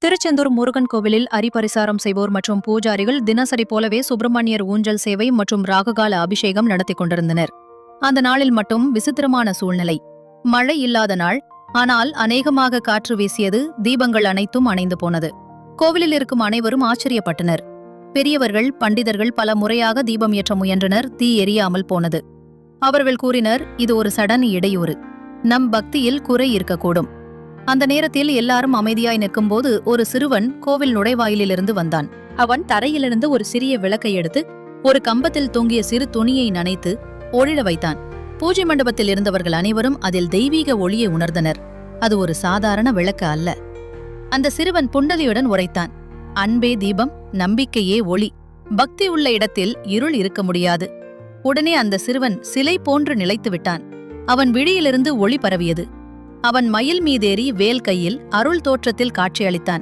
திருச்செந்தூர் முருகன் கோவிலில் அரிபரிசாரம் செய்வோர் மற்றும் பூஜாரிகள் தினசரி போலவே சுப்பிரமணியர் ஊஞ்சல் சேவை மற்றும் ராககால அபிஷேகம் நடத்திக் கொண்டிருந்தனர். அந்த நாளில் மட்டும் விசித்திரமான சூழ்நிலை. மழை இல்லாத நாள், ஆனால் அநேகமாக காற்று வீசியது. தீபங்கள் அனைத்தும் அணைந்து போனது. கோவிலில் இருக்கும் அனைவரும் ஆச்சரியப்பட்டனர். பெரியவர்கள், பண்டிதர்கள் பல முறையாக தீபம் ஏற்ற முயன்றனர். தீ எரியாமல் போனது. அவர்கள் கூறினர், இது ஒரு சடன் இடையூறு, நம் பக்தியில் குறை இருக்கக்கூடும். அந்த நேரத்தில் எல்லாரும் அமைதியாய் நிற்கும்போது ஒரு சிறுவன் கோவில் நுழைவாயிலிருந்து வந்தான். அவன் தரையிலிருந்து ஒரு சிறிய விளக்கை எடுத்து ஒரு கம்பத்தில் தொங்கிய சிறு துணியை நனைத்து ஒளிர வைத்தான். பூஜை மண்டபத்தில் இருந்தவர்கள் அனைவரும் அதில் தெய்வீக ஒளியை உணர்ந்தனர். அது ஒரு சாதாரண விளக்கு அல்ல. அந்த சிறுவன் புன்னகையுடன் உரைத்தான், அன்பே தீபம், நம்பிக்கையே ஒளி. பக்தி உள்ள இடத்தில் இருள் இருக்க முடியாது. உடனே அந்த சிறுவன் சிலை போன்று நிலைத்து விட்டான். அவன் விழியிலிருந்து ஒளி பரவியது. அவன் மயில் மீதேறி வேல் கையில் அருள் தோற்றத்தில் காட்சியளித்தான்.